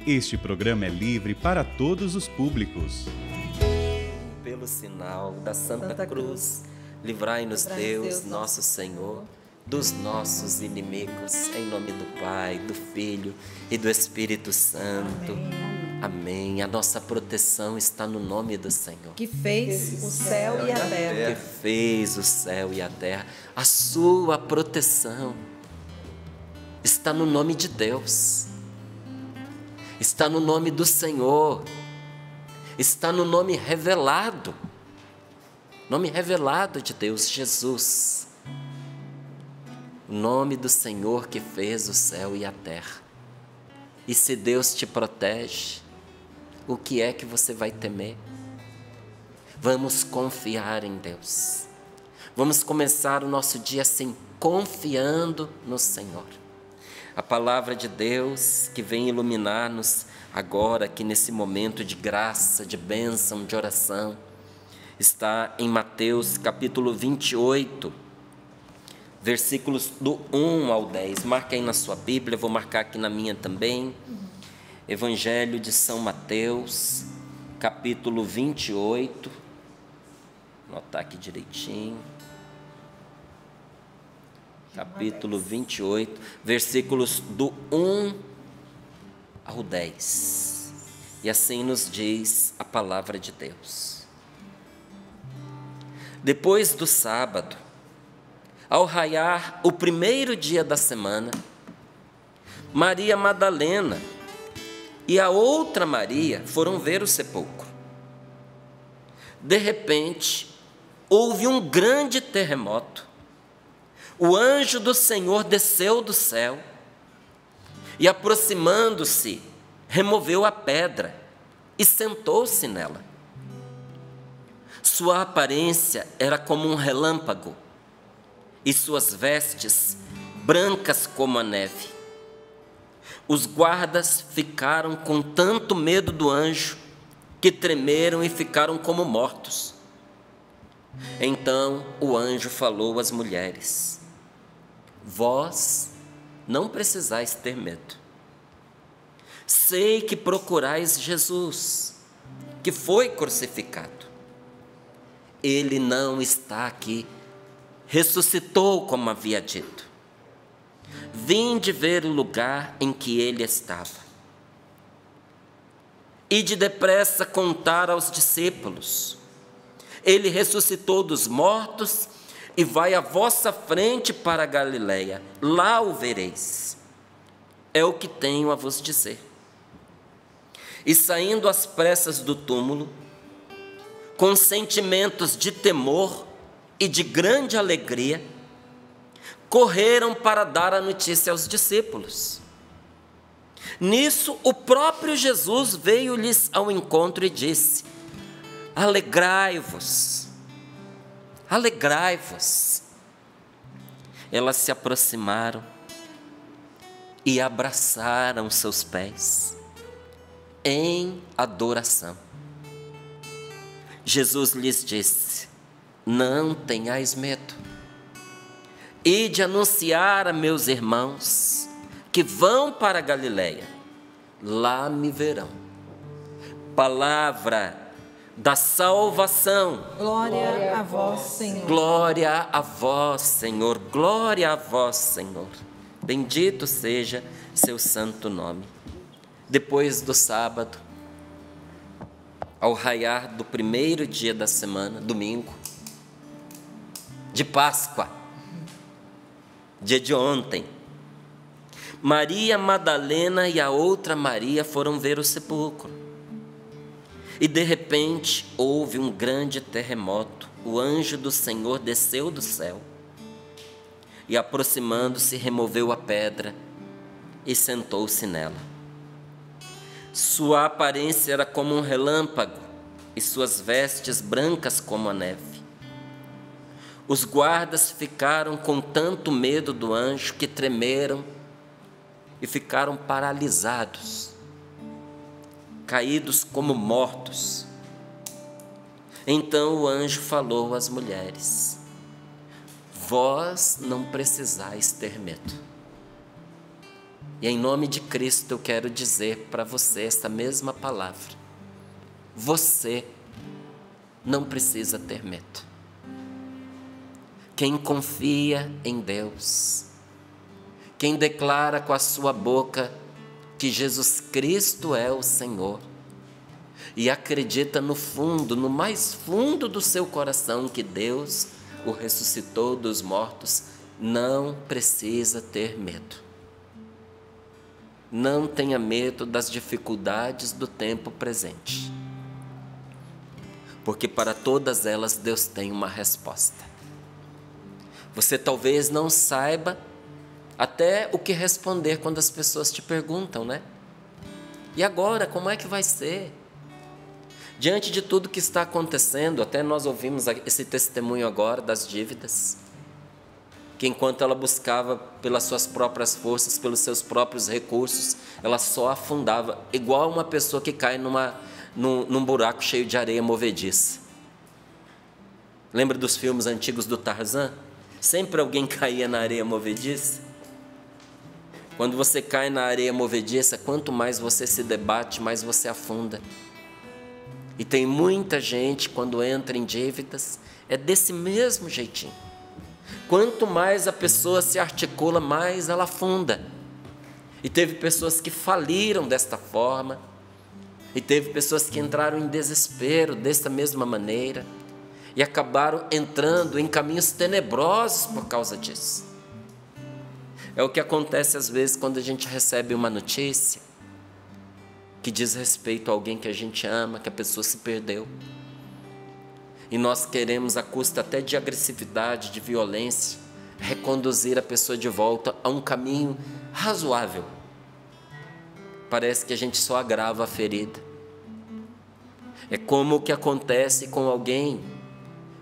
Este programa é livre para todos os públicos. Pelo sinal da Santa Cruz, livrai-nos Deus, nosso Senhor, dos nossos inimigos, em nome do Pai, do Filho e do Espírito Santo. Amém. A nossa proteção está no nome do Senhor, que fez o céu e a terra. Que fez o céu e a terra. A sua proteção está no nome de Deus, está no nome do Senhor, está no nome revelado de Deus, Jesus. O nome do Senhor que fez o céu e a terra. E se Deus te protege, o que é que você vai temer? Vamos confiar em Deus. Vamos começar o nosso dia assim, confiando no Senhor. A palavra de Deus que vem iluminar-nos agora, aqui nesse momento de graça, de bênção, de oração, está em Mateus capítulo 28, versículos do 1 ao 10. Marca aí na sua Bíblia, vou marcar aqui na minha também. Evangelho de São Mateus, capítulo 28. Vou anotar aqui direitinho. Capítulo 28, versículos do 1 ao 10. E assim nos diz a palavra de Deus. Depois do sábado, ao raiar o primeiro dia da semana, Maria Madalena e a outra Maria foram ver o sepulcro. De repente, houve um grande terremoto. O anjo do Senhor desceu do céu e, aproximando-se, removeu a pedra e sentou-se nela. Sua aparência era como um relâmpago e suas vestes brancas como a neve. Os guardas ficaram com tanto medo do anjo que tremeram e ficaram como mortos. Então o anjo falou às mulheres: vós não precisais ter medo. Sei que procurais Jesus, que foi crucificado. Ele não está aqui, ressuscitou como havia dito. Vinde ver o lugar em que ele estava. Ide depressa contar aos discípulos: ele ressuscitou dos mortos e vai à vossa frente para a Galileia, lá o vereis. É o que tenho a vos dizer. E saindo às pressas do túmulo, com sentimentos de temor e de grande alegria, correram para dar a notícia aos discípulos. Nisso, o próprio Jesus veio-lhes ao encontro e disse: alegrai-vos, alegrai-vos. Elas se aproximaram e abraçaram seus pés em adoração. Jesus lhes disse: não tenhais medo. Ide anunciar a meus irmãos que vão para a Galileia, lá me verão. Palavra da salvação. Glória a vós, Senhor. Glória a vós, Senhor. Glória a vós, Senhor. Bendito seja seu santo nome. Depois do sábado, ao raiar do primeiro dia da semana, domingo, de Páscoa, dia de ontem, Maria Madalena e a outra Maria foram ver o sepulcro. E de repente houve um grande terremoto. O anjo do Senhor desceu do céu e, aproximando-se, removeu a pedra e sentou-se nela. Sua aparência era como um relâmpago e suas vestes brancas como a neve. Os guardas ficaram com tanto medo do anjo que tremeram e ficaram paralisados, caídos como mortos. Então o anjo falou às mulheres: vós não precisais ter medo. E em nome de Cristo eu quero dizer para você esta mesma palavra. Você não precisa ter medo. Quem confia em Deus, quem declara com a sua boca que Jesus Cristo é o Senhor, e acredita no fundo, no mais fundo do seu coração, que Deus o ressuscitou dos mortos, não precisa ter medo. Não tenha medo das dificuldades do tempo presente, porque para todas elas Deus tem uma resposta. Você talvez não saiba até o que responder quando as pessoas te perguntam, né? E agora, como é que vai ser? Diante de tudo que está acontecendo, até nós ouvimos esse testemunho agora das dívidas, que enquanto ela buscava pelas suas próprias forças, pelos seus próprios recursos, ela só afundava, igual uma pessoa que cai num buraco cheio de areia movediça. Lembra dos filmes antigos do Tarzan? Sempre alguém caía na areia movediça. Quando você cai na areia movediça, quanto mais você se debate, mais você afunda. E tem muita gente, quando entra em dívidas, é desse mesmo jeitinho. Quanto mais a pessoa se articula, mais ela afunda. E teve pessoas que faliram desta forma, e teve pessoas que entraram em desespero desta mesma maneira, e acabaram entrando em caminhos tenebrosos por causa disso. É o que acontece às vezes quando a gente recebe uma notícia que diz respeito a alguém que a gente ama, que a pessoa se perdeu. E nós queremos, à custa até de agressividade, de violência, reconduzir a pessoa de volta a um caminho razoável. Parece que a gente só agrava a ferida. É como o que acontece com alguém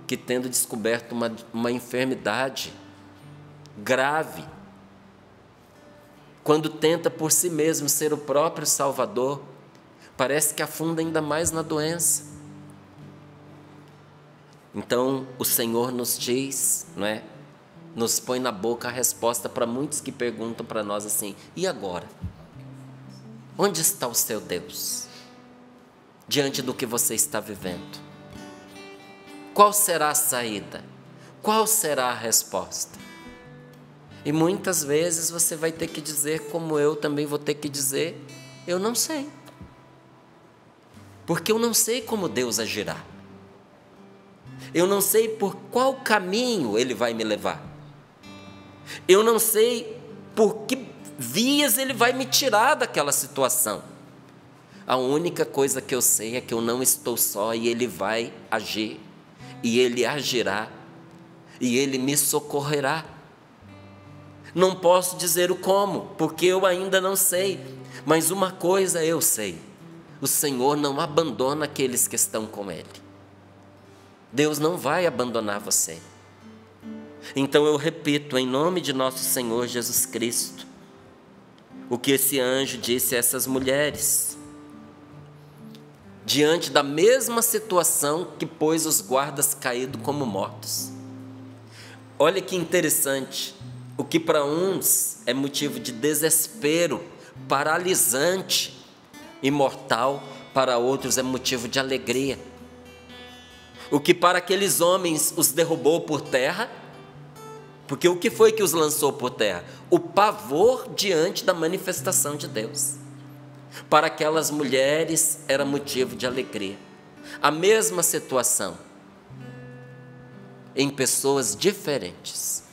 que, tendo descoberto uma enfermidade grave, quando tenta por si mesmo ser o próprio Salvador, parece que afunda ainda mais na doença. Então o Senhor nos diz, não é? Nos põe na boca a resposta para muitos que perguntam para nós assim: e agora? Onde está o seu Deus? Diante do que você está vivendo? Qual será a saída? Qual será a resposta? E muitas vezes você vai ter que dizer, como eu também vou ter que dizer: eu não sei. Porque eu não sei como Deus agirá. Eu não sei por qual caminho Ele vai me levar. Eu não sei por que vias Ele vai me tirar daquela situação. A única coisa que eu sei é que eu não estou só, e Ele vai agir, e Ele agirá, e Ele me socorrerá. Não posso dizer o como, porque eu ainda não sei, mas uma coisa eu sei: o Senhor não abandona aqueles que estão com Ele. Deus não vai abandonar você. Então eu repito, em nome de nosso Senhor Jesus Cristo, o que esse anjo disse a essas mulheres, diante da mesma situação que pôs os guardas caídos como mortos. Olha que interessante, o que para uns é motivo de desespero, paralisante e mortal, para outros é motivo de alegria. O que para aqueles homens os derrubou por terra, porque o que foi que os lançou por terra? O pavor diante da manifestação de Deus. Para aquelas mulheres era motivo de alegria. A mesma situação, em pessoas diferentes,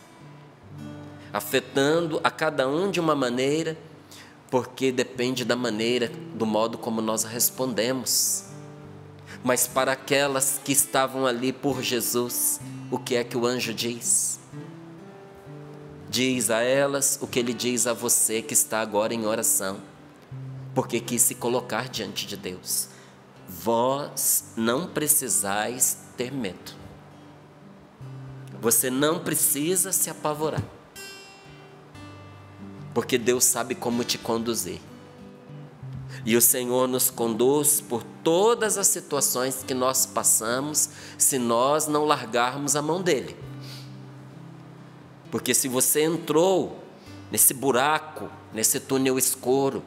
afetando a cada um de uma maneira, porque depende da maneira, do modo como nós respondemos. Mas para aquelas que estavam ali por Jesus, o que é que o anjo diz? Diz a elas o que ele diz a você que está agora em oração, porque quis se colocar diante de Deus: vós não precisais ter medo. Você não precisa se apavorar, porque Deus sabe como te conduzir. E o Senhor nos conduz por todas as situações que nós passamos, se nós não largarmos a mão dEle. Porque se você entrou nesse buraco, nesse túnel escuro,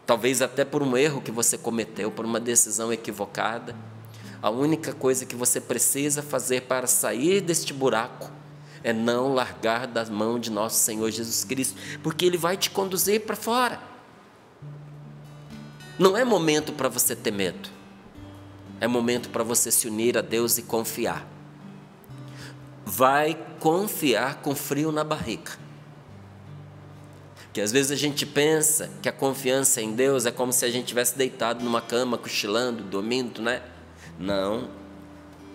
talvez até por um erro que você cometeu, por uma decisão equivocada. A única coisa que você precisa fazer para sair deste buraco é não largar da mão de nosso Senhor Jesus Cristo, porque Ele vai te conduzir para fora. Não é momento para você ter medo, é momento para você se unir a Deus e confiar. Vai confiar com frio na barriga. Porque às vezes a gente pensa que a confiança em Deus é como se a gente tivesse deitado numa cama, cochilando, dormindo, né? Não.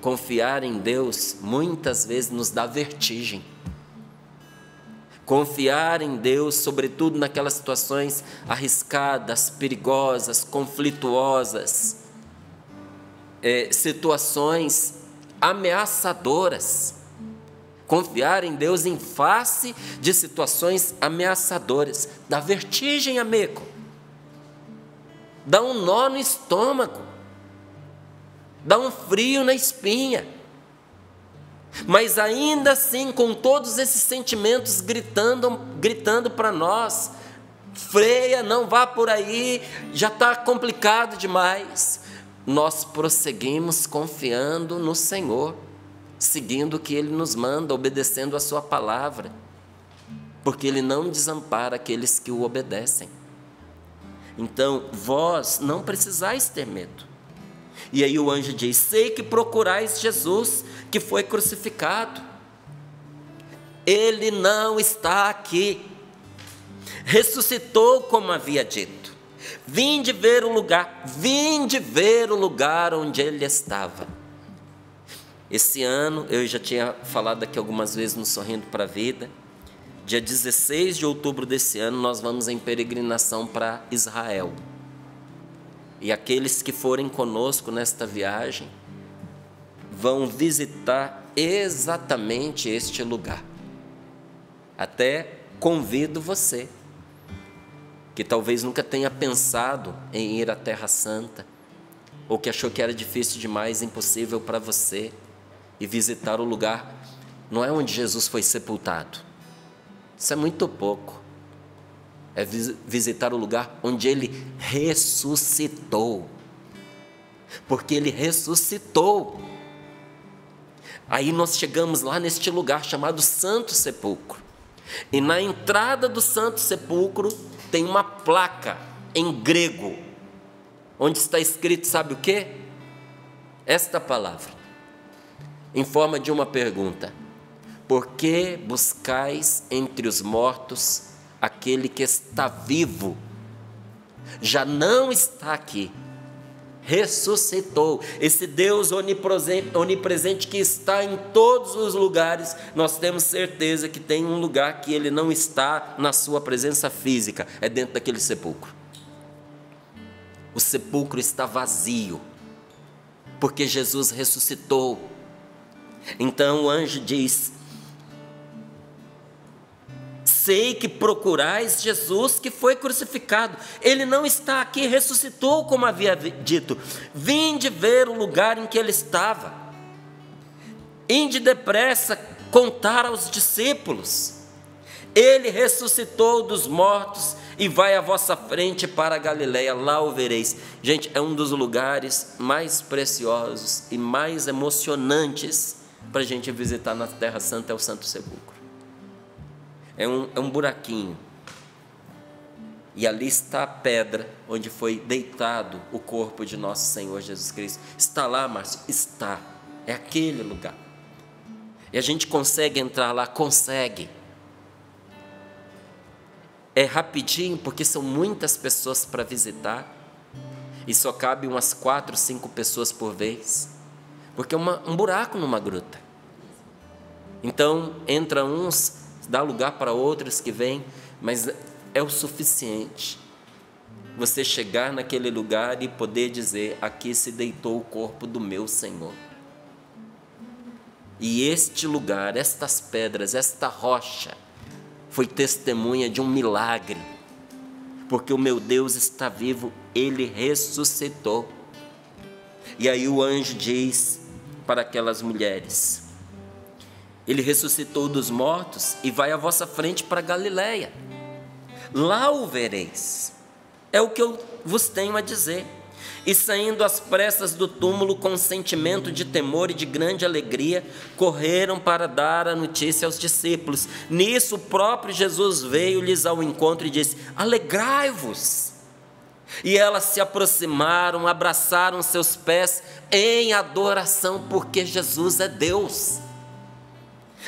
Confiar em Deus muitas vezes nos dá vertigem. Confiar em Deus, sobretudo naquelas situações arriscadas, perigosas, conflituosas, situações ameaçadoras. Confiar em Deus em face de situações ameaçadoras dá vertigem, amigo. Dá um nó no estômago. Dá um frio na espinha. Mas ainda assim, com todos esses sentimentos gritando para nós, freia, não vá por aí, já está complicado demais. Nós prosseguimos confiando no Senhor, seguindo o que Ele nos manda, obedecendo a sua palavra, porque Ele não desampara aqueles que o obedecem. Então, vós não precisais ter medo. E aí o anjo diz: sei que procurais Jesus, que foi crucificado. Ele não está aqui. Ressuscitou, como havia dito. Vinde ver o lugar onde Ele estava. Esse ano, eu já tinha falado aqui algumas vezes no Sorrindo para a Vida, dia 16 de outubro desse ano, nós vamos em peregrinação para Israel. E aqueles que forem conosco nesta viagem vão visitar exatamente este lugar. Até convido você, que talvez nunca tenha pensado em ir à Terra Santa, ou que achou que era difícil demais, impossível para você, e visitar o lugar, não é onde Jesus foi sepultado. Isso é muito pouco. É visitar o lugar onde Ele ressuscitou. Porque Ele ressuscitou. Aí nós chegamos lá neste lugar chamado Santo Sepulcro. E na entrada do Santo Sepulcro tem uma placa em grego, onde está escrito, sabe o quê? Esta palavra, em forma de uma pergunta: por que buscais entre os mortos aquele que está vivo? Já não está aqui, ressuscitou. Esse Deus onipresente que está em todos os lugares, nós temos certeza que tem um lugar que Ele não está na sua presença física, é dentro daquele sepulcro. O sepulcro está vazio, porque Jesus ressuscitou. Então o anjo diz: sei que procurais Jesus, que foi crucificado. Ele não está aqui, ressuscitou, como havia dito. Vinde ver o lugar em que Ele estava. Ide depressa contar aos discípulos: Ele ressuscitou dos mortos e vai à vossa frente para a Galileia, lá o vereis. Gente, é um dos lugares mais preciosos e mais emocionantes para a gente visitar na Terra Santa, é o Santo Sepulcro. É um buraquinho, e ali está a pedra onde foi deitado o corpo de nosso Senhor Jesus Cristo. Está lá, Márcio? Está, é aquele lugar. E a gente consegue entrar lá? Consegue. É rapidinho, porque são muitas pessoas para visitar, e só cabe umas 4, 5 pessoas por vez, porque é um buraco numa gruta. Então entra uns, dá lugar para outros que vêm, mas é o suficiente você chegar naquele lugar e poder dizer: aqui se deitou o corpo do meu Senhor. E este lugar, estas pedras, esta rocha foi testemunha de um milagre, porque o meu Deus está vivo, Ele ressuscitou. E aí o anjo diz para aquelas mulheres: Ele ressuscitou dos mortos e vai à vossa frente para Galiléia. Lá o vereis. É o que eu vos tenho a dizer. E saindo às pressas do túmulo com sentimento de temor e de grande alegria, correram para dar a notícia aos discípulos. Nisso o próprio Jesus veio-lhes ao encontro e disse: alegrai-vos. E elas se aproximaram, abraçaram seus pés em adoração, porque Jesus é Deus.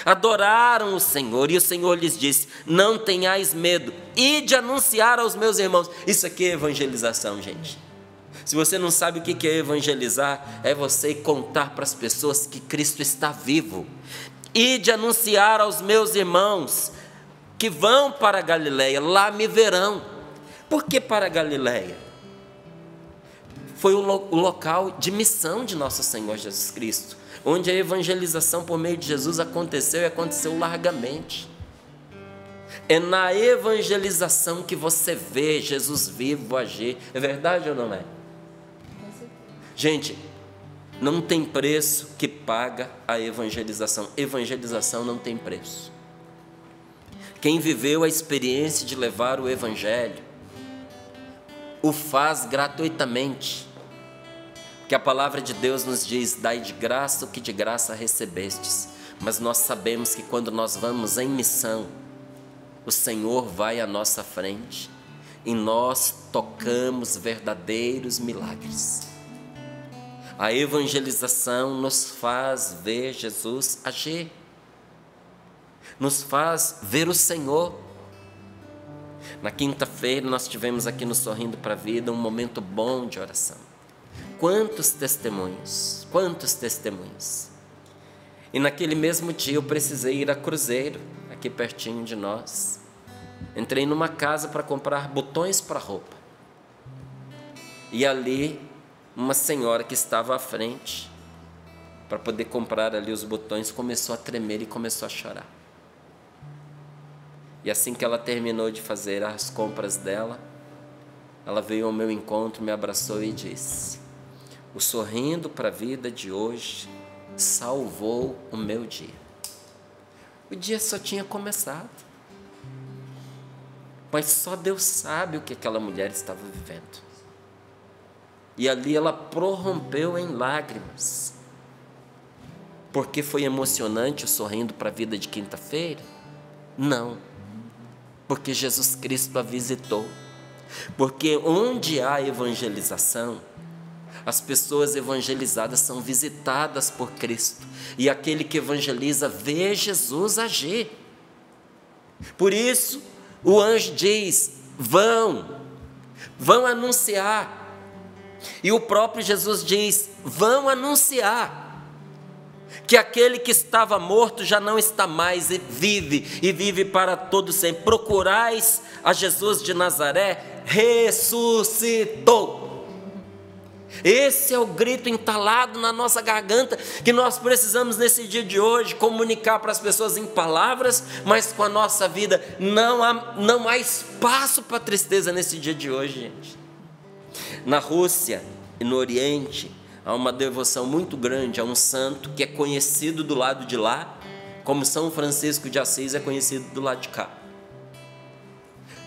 Adoraram o Senhor, e o Senhor lhes disse: não tenhais medo, ide anunciar aos meus irmãos. Isso aqui é evangelização, gente. Se você não sabe o que é evangelizar, é você contar para as pessoas que Cristo está vivo. Ide anunciar aos meus irmãos que vão para a Galiléia, lá me verão. Por que para a Galiléia? Foi o local de missão de nosso Senhor Jesus Cristo, onde a evangelização por meio de Jesus aconteceu e aconteceu largamente. É na evangelização que você vê Jesus vivo agir. É verdade ou não é? Gente, não tem preço que paga a evangelização. Evangelização não tem preço. Quem viveu a experiência de levar o evangelho o faz gratuitamente. Porque a palavra de Deus nos diz: dai de graça o que de graça recebestes. Mas nós sabemos que quando nós vamos em missão, o Senhor vai à nossa frente e nós tocamos verdadeiros milagres. A evangelização nos faz ver Jesus agir, nos faz ver o Senhor. Na quinta-feira nós tivemos aqui no Sorrindo para a Vida um momento bom de oração. Quantos testemunhos, quantos testemunhos. E naquele mesmo dia eu precisei ir a Cruzeiro, aqui pertinho de nós. Entrei numa casa para comprar botões para roupa. E ali uma senhora que estava à frente para poder comprar ali os botões começou a tremer e começou a chorar. E assim que ela terminou de fazer as compras dela, ela veio ao meu encontro, me abraçou e disse: o Sorrindo para a Vida de hoje salvou o meu dia. O dia só tinha começado, mas só Deus sabe o que aquela mulher estava vivendo. E ali ela prorrompeu em lágrimas. Porque foi emocionante o Sorrindo para a Vida de quinta-feira? Não. Porque Jesus Cristo a visitou. Porque onde há evangelização, as pessoas evangelizadas são visitadas por Cristo. E aquele que evangeliza vê Jesus agir. Por isso, o anjo diz: vão anunciar. E o próprio Jesus diz: vão anunciar que aquele que estava morto já não está mais e vive para todo sempre. Procurais a Jesus de Nazaré, ressuscitou. Esse é o grito entalado na nossa garganta que nós precisamos nesse dia de hoje comunicar para as pessoas em palavras, mas com a nossa vida. Não há espaço para tristeza nesse dia de hoje, gente. Na Rússia e no Oriente há uma devoção muito grande a um santo que é conhecido do lado de lá, como São Francisco de Assis é conhecido do lado de cá.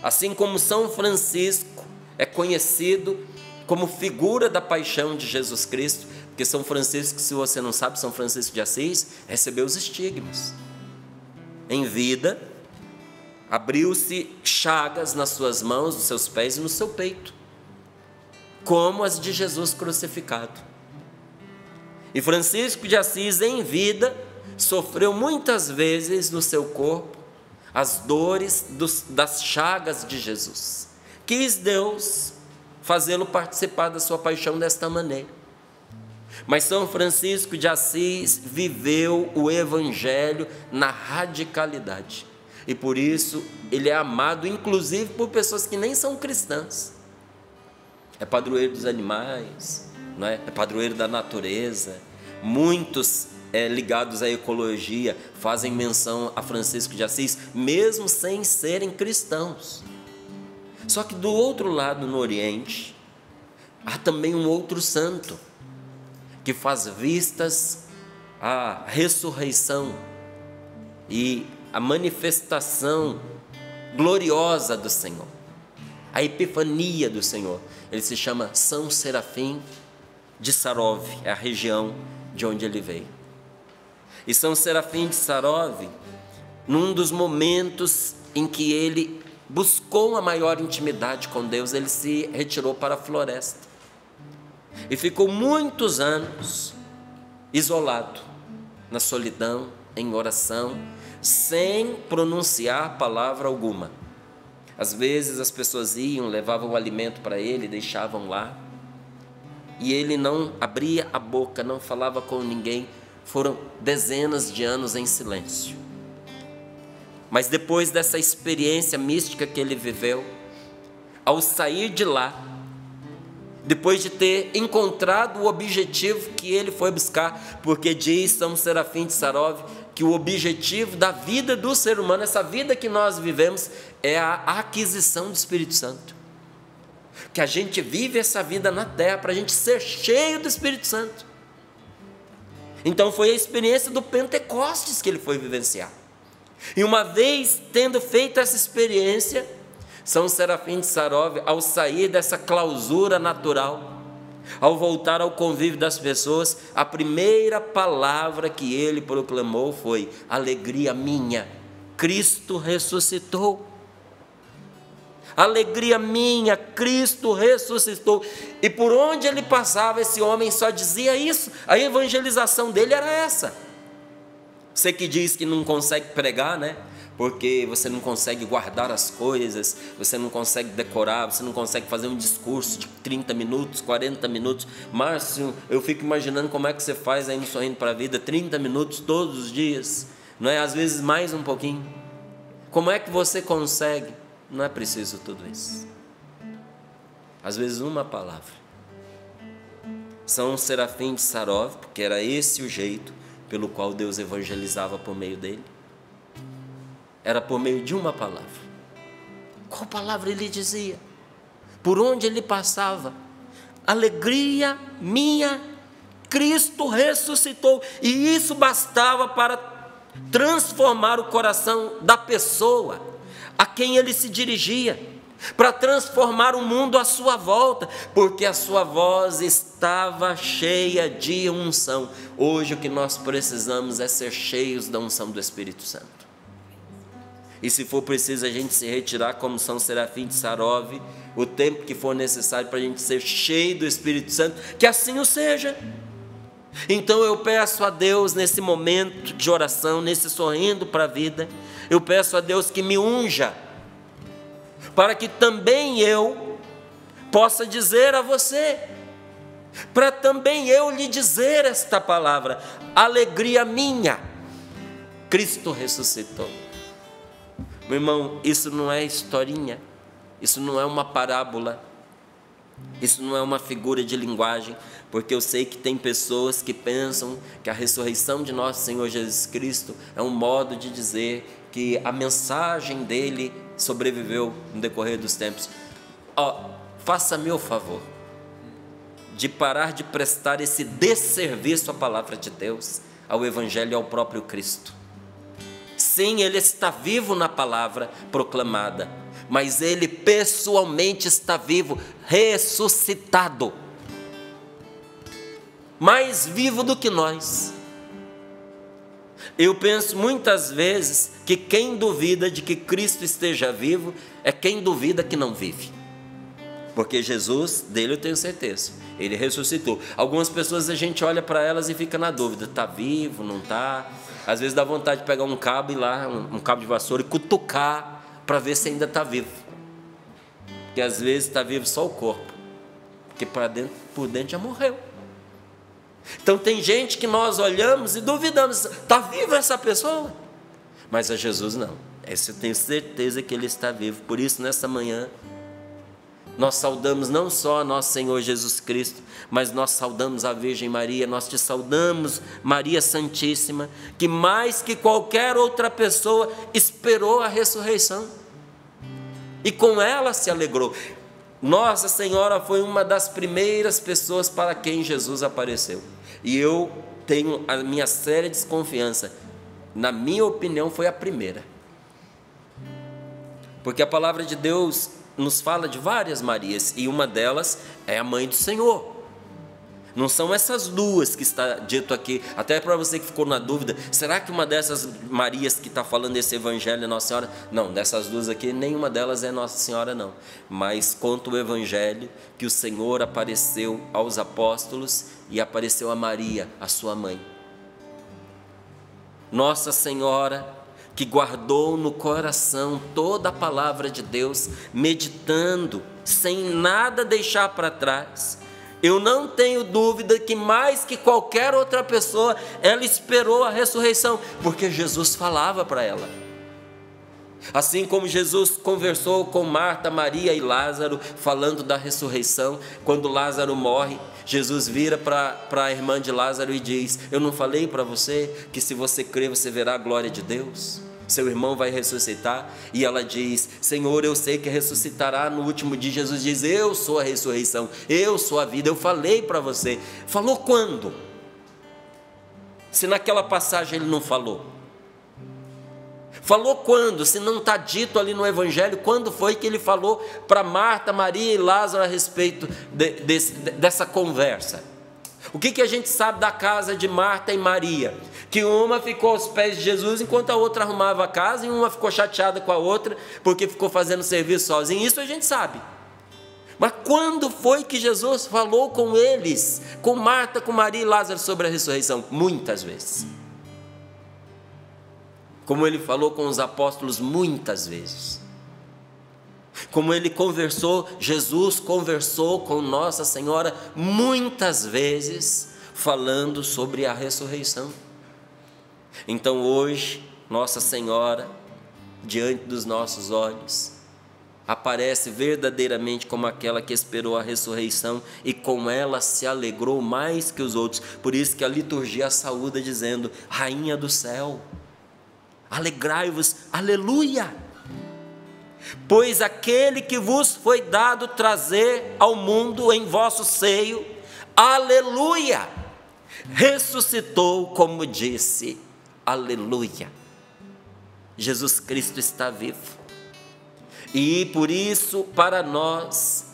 Assim como São Francisco é conhecido como figura da paixão de Jesus Cristo, porque São Francisco, se você não sabe, São Francisco de Assis recebeu os estigmas. Em vida, abriu-se chagas nas suas mãos, nos seus pés e no seu peito, como as de Jesus crucificado. E Francisco de Assis, em vida, sofreu muitas vezes no seu corpo as dores das chagas de Jesus. Quis Deus fazê-lo participar da sua paixão desta maneira. Mas São Francisco de Assis viveu o Evangelho na radicalidade. E por isso ele é amado, inclusive por pessoas que nem são cristãs. É padroeiro dos animais, não é? É padroeiro da natureza. Muitos ligados à ecologia fazem menção a Francisco de Assis, mesmo sem serem cristãos. Só que do outro lado, no Oriente, há também um outro santo que faz vistas à ressurreição e a manifestação gloriosa do Senhor, a epifania do Senhor. Ele se chama São Serafim de Sarov, é a região de onde ele veio. E São Serafim de Sarov, num dos momentos em que ele buscou uma maior intimidade com Deus, ele se retirou para a floresta e ficou muitos anos isolado, na solidão, em oração, sem pronunciar palavra alguma. Às vezes as pessoas iam, levavam o alimento para ele, deixavam lá, e ele não abria a boca, não falava com ninguém. Foram dezenas de anos em silêncio. Mas depois dessa experiência mística que ele viveu, ao sair de lá, depois de ter encontrado o objetivo que ele foi buscar, porque diz São Serafim de Sarov que o objetivo da vida do ser humano, essa vida que nós vivemos, é a aquisição do Espírito Santo. Que a gente vive essa vida na terra para a gente ser cheio do Espírito Santo. Então foi a experiência do Pentecostes que ele foi vivenciar. E uma vez tendo feito essa experiência, São Serafim de Sarov, ao sair dessa clausura natural, ao voltar ao convívio das pessoas, a primeira palavra que ele proclamou foi: alegria minha, Cristo ressuscitou. Alegria minha, Cristo ressuscitou. E por onde ele passava, esse homem só dizia isso. A evangelização dele era essa. Você que diz que não consegue pregar, né? Porque você não consegue guardar as coisas, você não consegue decorar, você não consegue fazer um discurso de 30 minutos, 40 minutos. Márcio, eu fico imaginando como é que você faz aí no Sorrindo para a Vida, 30 minutos todos os dias, não é? Às vezes mais um pouquinho. Como é que você consegue? Não é preciso tudo isso. Às vezes uma palavra. São Serafim de Sarov, porque era esse o jeito pelo qual Deus evangelizava por meio dele. Era por meio de uma palavra. Qual palavra ele dizia? Por onde ele passava? Alegria minha, Cristo ressuscitou. E isso bastava para transformar o coração da pessoa a quem ele se dirigia, para transformar o mundo à sua volta, porque a sua voz estava cheia de unção. Hoje o que nós precisamos é ser cheios da unção do Espírito Santo. E se for preciso a gente se retirar como São Serafim de Sarov, o tempo que for necessário para a gente ser cheio do Espírito Santo, que assim o seja. Então eu peço a Deus nesse momento de oração, nesse Sorrindo para a Vida, eu peço a Deus que me unja, para que também eu possa dizer a você, para também eu lhe dizer esta palavra: alegria minha, Cristo ressuscitou. Meu irmão, isso não é historinha, isso não é uma parábola, isso não é uma figura de linguagem, porque eu sei que tem pessoas que pensam que a ressurreição de nosso Senhor Jesus Cristo é um modo de dizer que a mensagem dele sobreviveu no decorrer dos tempos. Faça-me o favor de parar de prestar esse desserviço à palavra de Deus, ao Evangelho e ao próprio Cristo. Sim, ele está vivo na palavra proclamada, mas ele pessoalmente está vivo, ressuscitado, mais vivo do que nós. Eu penso muitas vezes que quem duvida de que Cristo esteja vivo é quem duvida que não vive. Porque Jesus, dele eu tenho certeza, ele ressuscitou. Algumas pessoas a gente olha para elas e fica na dúvida: está vivo, não está? Às vezes dá vontade de pegar um cabo e lá, um cabo de vassoura, e cutucar para ver se ainda está vivo. Porque às vezes está vivo só o corpo, porque por dentro já morreu. Então tem gente que nós olhamos e duvidamos: está viva essa pessoa? Mas a Jesus não. Esse eu tenho certeza que ele está vivo. Por isso nessa manhã nós saudamos não só a nosso Senhor Jesus Cristo, mas nós saudamos a Virgem Maria. Nós te saudamos, Maria Santíssima, que mais que qualquer outra pessoa esperou a ressurreição e com ela se alegrou. Nossa Senhora foi uma das primeiras pessoas para quem Jesus apareceu. E eu tenho a minha séria desconfiança na minha opinião, foi a primeira. Porque a palavra de Deus nos fala de várias Marias, e uma delas é a mãe do Senhor. Não são essas duas que está dito aqui, até para você que ficou na dúvida, será que uma dessas Marias que está falando desse evangelho é Nossa Senhora? Não, dessas duas aqui, nenhuma delas é Nossa Senhora não, mas conta o evangelho que o Senhor apareceu aos apóstolos e apareceu a Maria, a sua mãe. Nossa Senhora, que guardou no coração toda a palavra de Deus, meditando, sem nada deixar para trás. Eu não tenho dúvida que mais que qualquer outra pessoa, ela esperou a ressurreição, porque Jesus falava para ela. Assim como Jesus conversou com Marta, Maria e Lázaro, falando da ressurreição, quando Lázaro morre, Jesus vira para a irmã de Lázaro e diz: eu não falei para você que se você crer você verá a glória de Deus? Seu irmão vai ressuscitar. E ela diz: Senhor, eu sei que ressuscitará no último dia. Jesus diz: eu sou a ressurreição, eu sou a vida, eu falei para você. Falou quando? Se naquela passagem ele não falou. Falou quando? Se não está dito ali no evangelho, quando foi que ele falou para Marta, Maria e Lázaro a respeito dessa conversa? O que a gente sabe da casa de Marta e Maria? Que uma ficou aos pés de Jesus enquanto a outra arrumava a casa, e uma ficou chateada com a outra porque ficou fazendo serviço sozinha. Isso a gente sabe. Mas quando foi que Jesus falou com eles, com Marta, com Maria e Lázaro, sobre a ressurreição? Muitas vezes. Como ele falou com os apóstolos muitas vezes. Como ele conversou, Jesus conversou com Nossa Senhora muitas vezes, falando sobre a ressurreição. Então hoje, Nossa Senhora, diante dos nossos olhos, aparece verdadeiramente como aquela que esperou a ressurreição e com ela se alegrou mais que os outros. Por isso que a liturgia a saúda dizendo: Rainha do céu, alegrai-vos, aleluia! Pois aquele que vos foi dado trazer ao mundo em vosso seio, aleluia, ressuscitou, como disse, aleluia. Jesus Cristo está vivo. E por isso, para nós,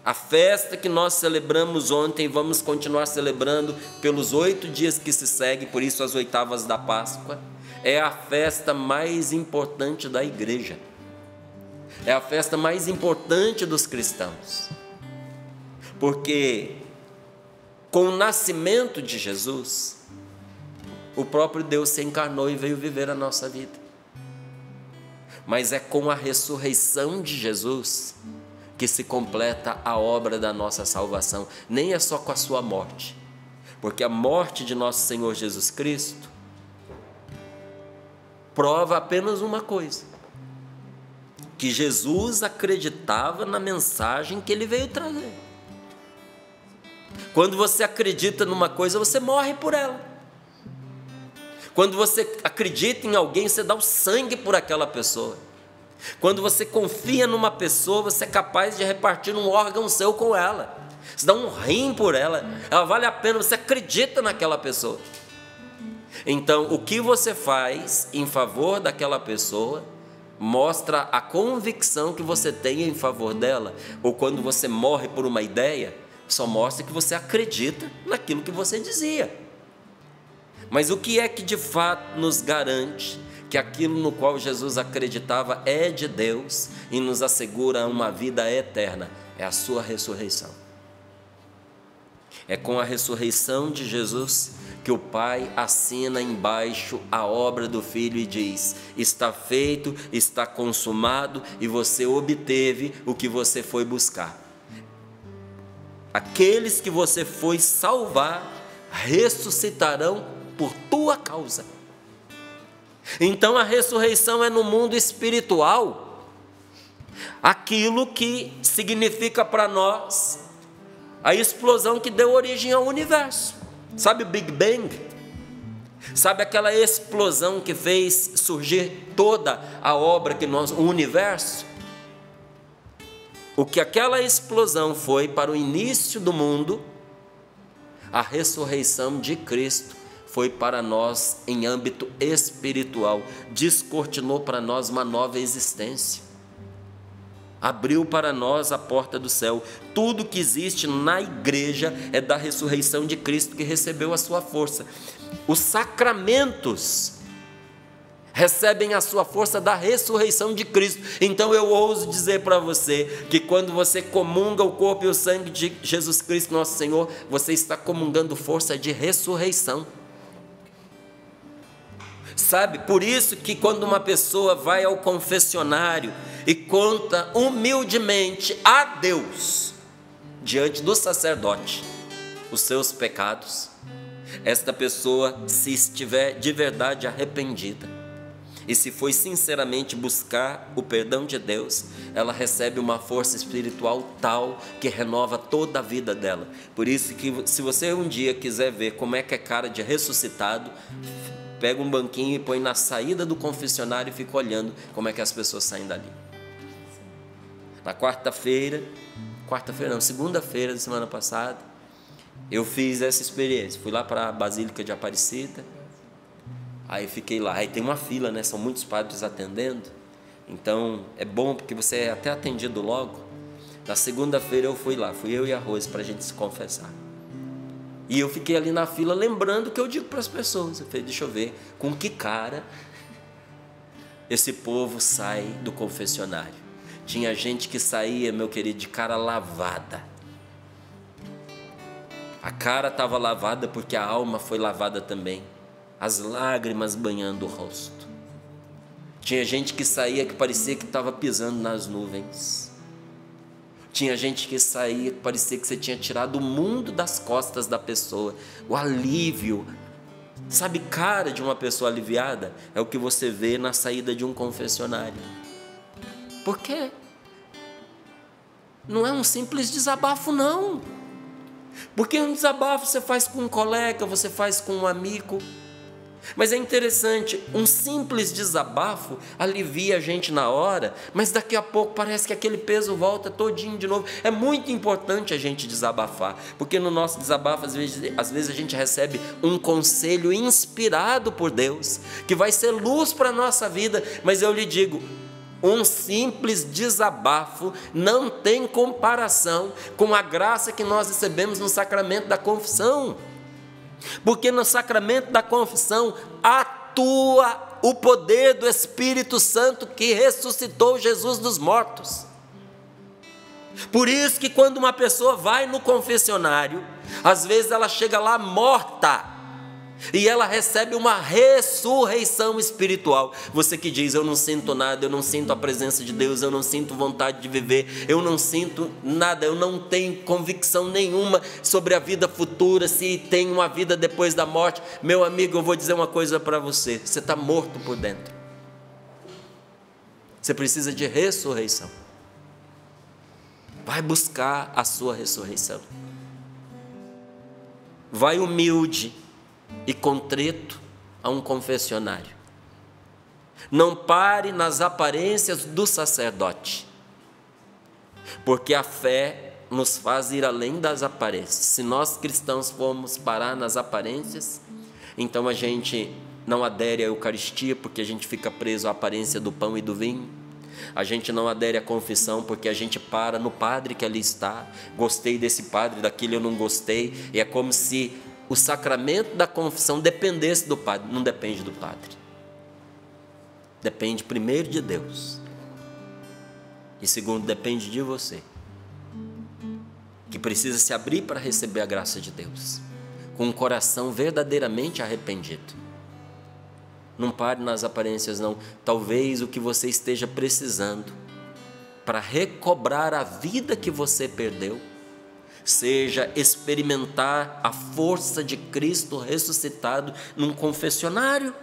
a festa que nós celebramos ontem, vamos continuar celebrando pelos 8 dias que se seguem, por isso as oitavas da Páscoa, é a festa mais importante da igreja. É a festa mais importante dos cristãos. Porque com o nascimento de Jesus, o próprio Deus se encarnou e veio viver a nossa vida. Mas é com a ressurreição de Jesus que se completa a obra da nossa salvação. Nem é só com a sua morte. Porque a morte de nosso Senhor Jesus Cristo prova apenas uma coisa: que Jesus acreditava na mensagem que ele veio trazer. Quando você acredita numa coisa, você morre por ela. Quando você acredita em alguém, você dá o sangue por aquela pessoa. Quando você confia numa pessoa, você é capaz de repartir um órgão seu com ela. Você dá um rim por ela. Ela vale a pena, você acredita naquela pessoa. Então, o que você faz em favor daquela pessoa mostra a convicção que você tem em favor dela. Ou quando você morre por uma ideia, só mostra que você acredita naquilo que você dizia. Mas o que é que de fato nos garante que aquilo no qual Jesus acreditava é de Deus e nos assegura uma vida eterna? É a sua ressurreição. É com a ressurreição de Jesus que o Pai assina embaixo a obra do Filho e diz: está feito, está consumado, e você obteve o que você foi buscar. Aqueles que você foi salvar ressuscitarão por tua causa. Então a ressurreição é no mundo espiritual aquilo que significa para nós a explosão que deu origem ao universo. Sabe o Big Bang? Sabe aquela explosão que fez surgir toda a obra que nós, o universo? O que aquela explosão foi para o início do mundo, a ressurreição de Cristo foi para nós em âmbito espiritual, descortinou para nós uma nova existência, abriu para nós a porta do céu. Tudo que existe na igreja é da ressurreição de Cristo, que recebeu a sua força. Os sacramentos recebem a sua força da ressurreição de Cristo. Então eu ouso dizer para você que quando você comunga o corpo e o sangue de Jesus Cristo nosso Senhor, você está comungando força de ressurreição. Sabe, por isso que quando uma pessoa vai ao confessionário e conta humildemente a Deus, diante do sacerdote, os seus pecados, esta pessoa, se estiver de verdade arrependida, e se foi sinceramente buscar o perdão de Deus, ela recebe uma força espiritual tal que renova toda a vida dela. Por isso que, se você um dia quiser ver como é que é cara de ressuscitado, pega um banquinho e põe na saída do confessionário e fica olhando como é que as pessoas saem dali. Na segunda-feira da semana passada, eu fiz essa experiência. Fui lá para a Basílica de Aparecida. Aí fiquei lá, aí tem uma fila, né? São muitos padres atendendo, então é bom porque você é até atendido logo. Na segunda-feira eu fui lá, fui eu e a Rose para a gente se confessar. E eu fiquei ali na fila lembrando o que eu digo para as pessoas. Eu falei, deixa eu ver com que cara esse povo sai do confessionário. Tinha gente que saía, meu querido, de cara lavada. A cara estava lavada porque a alma foi lavada também. As lágrimas banhando o rosto. Tinha gente que saía que parecia que estava pisando nas nuvens. Tinha gente que saía que parecia que você tinha tirado o mundo das costas da pessoa. O alívio, sabe, cara de uma pessoa aliviada é o que você vê na saída de um confessionário. Por quê? Não é um simples desabafo, não. Porque um desabafo você faz com um colega, você faz com um amigo. Mas é interessante, um simples desabafo alivia a gente na hora, mas daqui a pouco parece que aquele peso volta todinho de novo. É muito importante a gente desabafar, porque no nosso desabafo às vezes a gente recebe um conselho inspirado por Deus, que vai ser luz para a nossa vida. Mas eu lhe digo, um simples desabafo não tem comparação com a graça que nós recebemos no sacramento da confissão. Porque no sacramento da confissão atua o poder do Espírito Santo que ressuscitou Jesus dos mortos. Por isso que quando uma pessoa vai no confessionário, às vezes ela chega lá morta e ela recebe uma ressurreição espiritual. Você que diz, eu não sinto nada, eu não sinto a presença de Deus, eu não sinto vontade de viver, eu não sinto nada, eu não tenho convicção nenhuma sobre a vida futura, se tem uma vida depois da morte. Meu amigo, eu vou dizer uma coisa para você, você está morto por dentro. Você precisa de ressurreição. Vai buscar a sua ressurreição. Vai humilde e contrito a um confessionário. Não pare nas aparências do sacerdote, porque a fé nos faz ir além das aparências. Se nós cristãos formos parar nas aparências, então a gente não adere à Eucaristia, porque a gente fica preso à aparência do pão e do vinho. A gente não adere à confissão porque a gente para no padre que ali está. Gostei desse padre, daquele eu não gostei. E é como se o sacramento da confissão dependesse do padre. Não depende do padre. Depende primeiro de Deus. E segundo, depende de você, que precisa se abrir para receber a graça de Deus, com um coração verdadeiramente arrependido. Não pare nas aparências, não. Talvez o que você esteja precisando para recobrar a vida que você perdeu seja experimentar a força de Cristo ressuscitado num confessionário.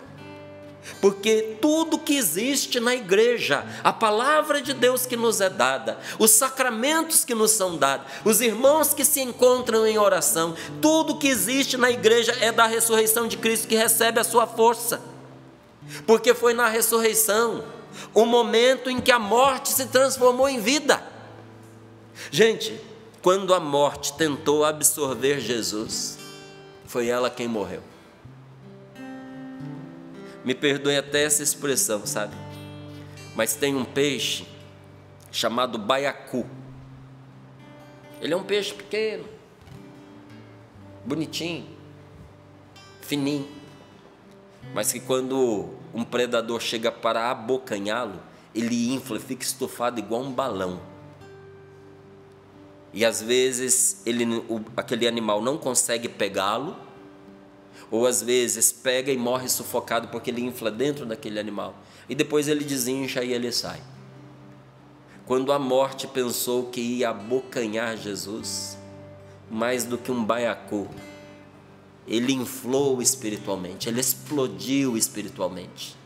Porque tudo que existe na igreja, a palavra de Deus que nos é dada, os sacramentos que nos são dados, os irmãos que se encontram em oração, tudo que existe na igreja é da ressurreição de Cristo, que recebe a sua força. Porque foi na ressurreição o momento em que a morte se transformou em vida. Gente, quando a morte tentou absorver Jesus, foi ela quem morreu. Me perdoe até essa expressão, sabe? Mas tem um peixe chamado baiacu. Ele é um peixe pequeno, bonitinho, fininho, mas que quando um predador chega para abocanhá-lo, ele infla, fica estufado igual um balão. E às vezes aquele animal não consegue pegá-lo, ou às vezes pega e morre sufocado porque ele infla dentro daquele animal. E depois ele desincha e ele sai. Quando a morte pensou que ia abocanhar Jesus, mais do que um baiacu, ele inflou espiritualmente, ele explodiu espiritualmente,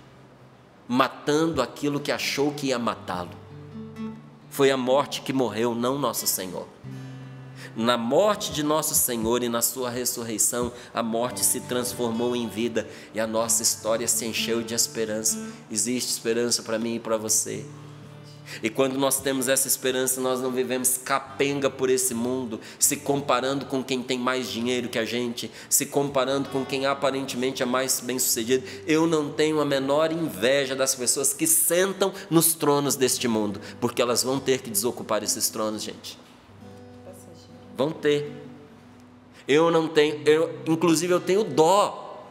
matando aquilo que achou que ia matá-lo. Foi a morte que morreu, não nosso Senhor. Na morte de nosso Senhor e na sua ressurreição, a morte se transformou em vida e a nossa história se encheu de esperança. Existe esperança para mim e para você. E quando nós temos essa esperança, nós não vivemos capenga por esse mundo, se comparando com quem tem mais dinheiro que a gente, se comparando com quem aparentemente é mais bem-sucedido. Eu não tenho a menor inveja das pessoas que sentam nos tronos deste mundo, porque elas vão ter que desocupar esses tronos, gente. Vão ter. Inclusive eu tenho dó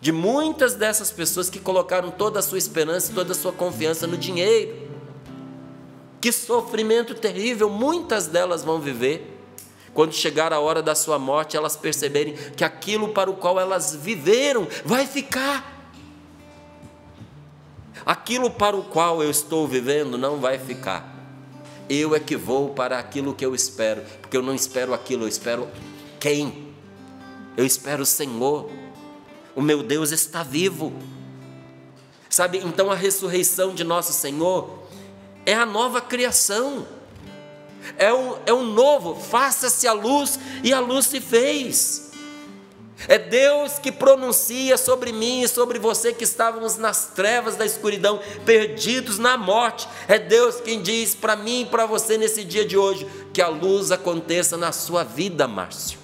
de muitas dessas pessoas que colocaram toda a sua esperança e toda a sua confiança no dinheiro. Que sofrimento terrível muitas delas vão viver quando chegar a hora da sua morte, elas perceberem que aquilo para o qual elas viveram vai ficar. Aquilo para o qual eu estou vivendo não vai ficar. Eu é que vou para aquilo que eu espero, porque eu não espero aquilo, eu espero quem? Eu espero o Senhor. O meu Deus está vivo. Sabe, então a ressurreição de nosso Senhor é a nova criação, é um novo, faça-se a luz, e a luz se fez. É Deus que pronuncia sobre mim e sobre você que estávamos nas trevas da escuridão, perdidos na morte. É Deus quem diz para mim e para você nesse dia de hoje, que a luz aconteça na sua vida, Márcio.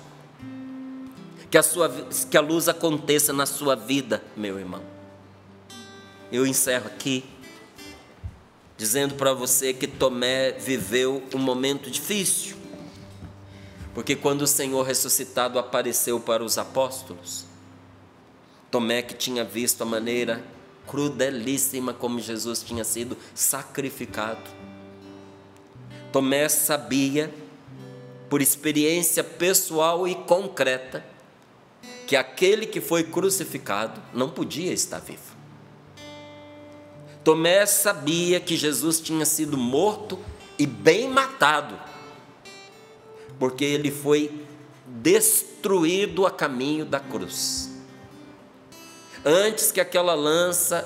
Que a luz aconteça na sua vida, meu irmão. Eu encerro aqui dizendo para você que Tomé viveu um momento difícil, porque quando o Senhor ressuscitado apareceu para os apóstolos, Tomé, que tinha visto a maneira crudelíssima como Jesus tinha sido sacrificado, Tomé sabia, por experiência pessoal e concreta, que aquele que foi crucificado não podia estar vivo. Tomé sabia que Jesus tinha sido morto e bem matado, porque ele foi destruído a caminho da cruz. Antes que aquela lança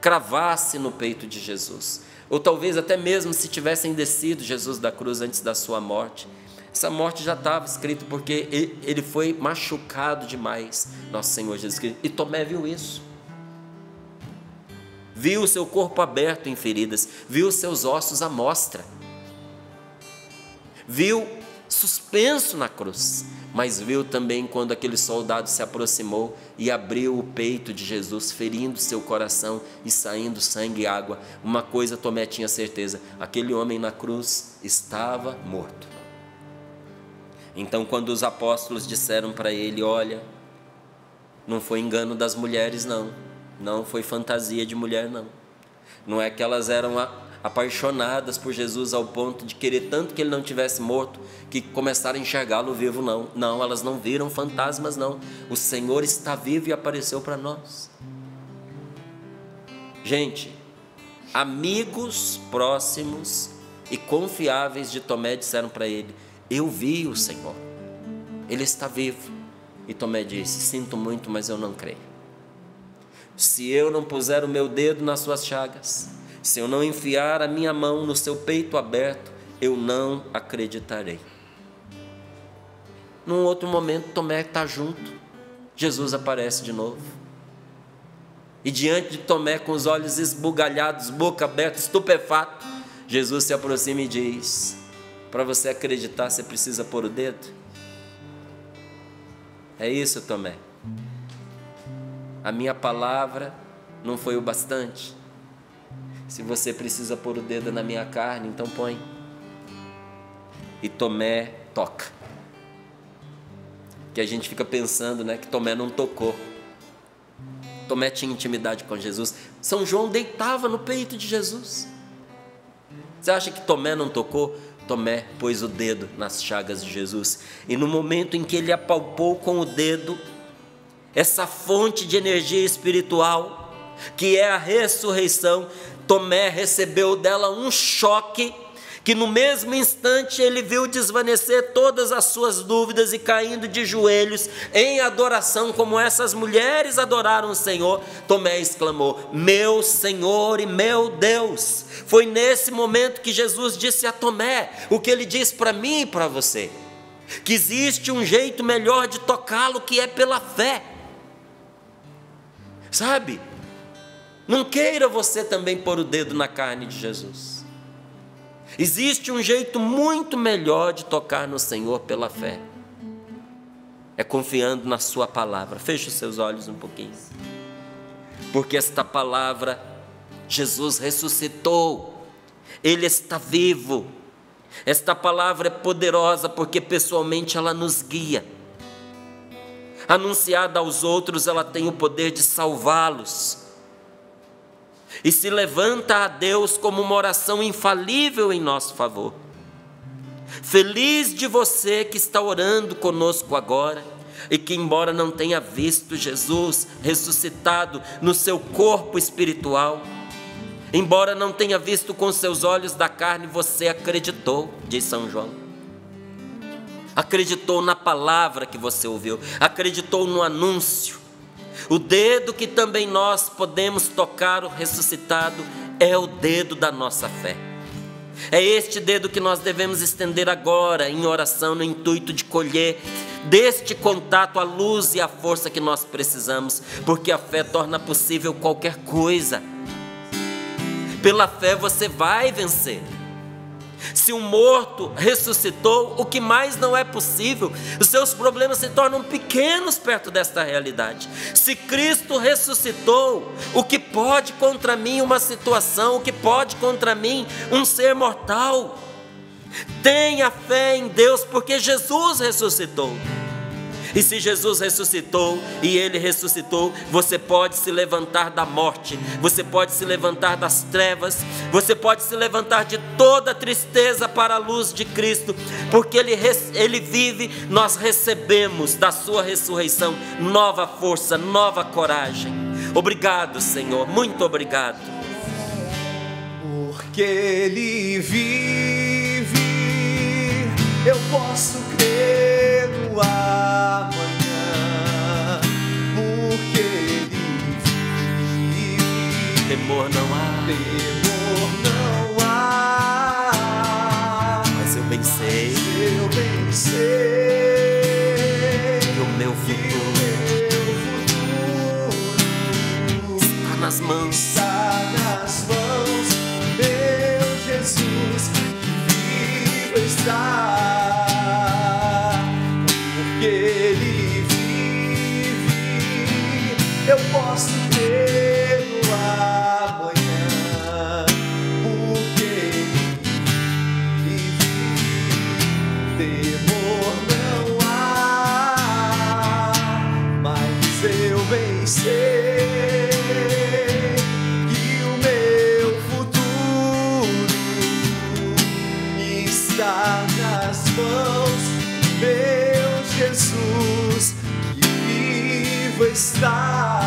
cravasse no peito de Jesus, ou talvez até mesmo se tivessem descido Jesus da cruz antes da sua morte, essa morte já estava escrita, porque ele foi machucado demais, nosso Senhor Jesus Cristo, e Tomé viu isso. Viu o seu corpo aberto em feridas, viu os seus ossos à mostra, viu suspenso na cruz, mas viu também quando aquele soldado se aproximou e abriu o peito de Jesus, ferindo seu coração e saindo sangue e água. Uma coisa Tomé tinha certeza: aquele homem na cruz estava morto. Então, quando os apóstolos disseram para ele: olha, não foi engano das mulheres, não foi fantasia de mulher, não é que elas eram apaixonadas por Jesus ao ponto de querer tanto que ele não tivesse morto, que começaram a enxergá-lo vivo, não, elas não viram fantasmas, não, o Senhor está vivo e apareceu para nós. Gente, amigos próximos e confiáveis de Tomé disseram para ele: eu vi o Senhor, ele está vivo. E Tomé disse: sinto muito, mas eu não creio. Se eu não puser o meu dedo nas suas chagas, se eu não enfiar a minha mão no seu peito aberto, eu não acreditarei. Num outro momento, Tomé está junto, Jesus aparece de novo, e diante de Tomé, com os olhos esbugalhados, boca aberta, estupefato, Jesus se aproxima e diz: para você acreditar, você precisa pôr o dedo? É isso, Tomé. A minha palavra não foi o bastante. Se você precisa pôr o dedo na minha carne, então põe. E Tomé toca. Que a gente fica pensando, né, que Tomé não tocou. Tomé tinha intimidade com Jesus. São João deitava no peito de Jesus. Você acha que Tomé não tocou? Tomé pôs o dedo nas chagas de Jesus. E no momento em que ele apalpou com o dedo essa fonte de energia espiritual, que é a ressurreição, Tomé recebeu dela um choque, que no mesmo instante ele viu desvanecer todas as suas dúvidas e caindo de joelhos em adoração, como essas mulheres adoraram o Senhor. Tomé exclamou: meu Senhor e meu Deus. Foi nesse momento que Jesus disse a Tomé o que ele diz para mim e para você, que existe um jeito melhor de tocá-lo, que é pela fé. Sabe? Não queira você também pôr o dedo na carne de Jesus. Existe um jeito muito melhor de tocar no Senhor pela fé. É confiando na sua palavra. Feche os seus olhos um pouquinho. Porque esta palavra, Jesus ressuscitou. Ele está vivo. Esta palavra é poderosa porque pessoalmente ela nos guia. Anunciada aos outros, ela tem o poder de salvá-los. E se levanta a Deus como uma oração infalível em nosso favor. Feliz de você que está orando conosco agora e que, embora não tenha visto Jesus ressuscitado no seu corpo espiritual, embora não tenha visto com seus olhos da carne, você acreditou, diz São João. Acreditou na palavra que você ouviu, acreditou no anúncio. O dedo que também nós podemos tocar o ressuscitado é o dedo da nossa fé. É este dedo que nós devemos estender agora em oração, no intuito de colher deste contato a luz e a força que nós precisamos, porque a fé torna possível qualquer coisa. Pela fé você vai vencer. Se um morto ressuscitou, o que mais não é possível? Os seus problemas se tornam pequenos perto desta realidade. Se Cristo ressuscitou, o que pode contra mim uma situação? O que pode contra mim um ser mortal? Tenha fé em Deus, porque Jesus ressuscitou. E se Jesus ressuscitou e Ele ressuscitou, você pode se levantar da morte, você pode se levantar das trevas, você pode se levantar de toda tristeza para a luz de Cristo, porque Ele vive. Nós recebemos da sua ressurreição nova força, nova coragem. Obrigado, Senhor, muito obrigado. Porque Ele vive, eu posso crer no amanhã, porque Ele vive. Temor não há, Temor não há, mas eu bem sei que o meu futuro está nas mãos. Está nas mãos, meu Jesus, que vivo está. Porque Ele vive, eu posso crer no amanhã. Porque Ele vive, temor não há, mas eu bem sei que o meu futuro está nas mãos, meu Jesus, que vivo está.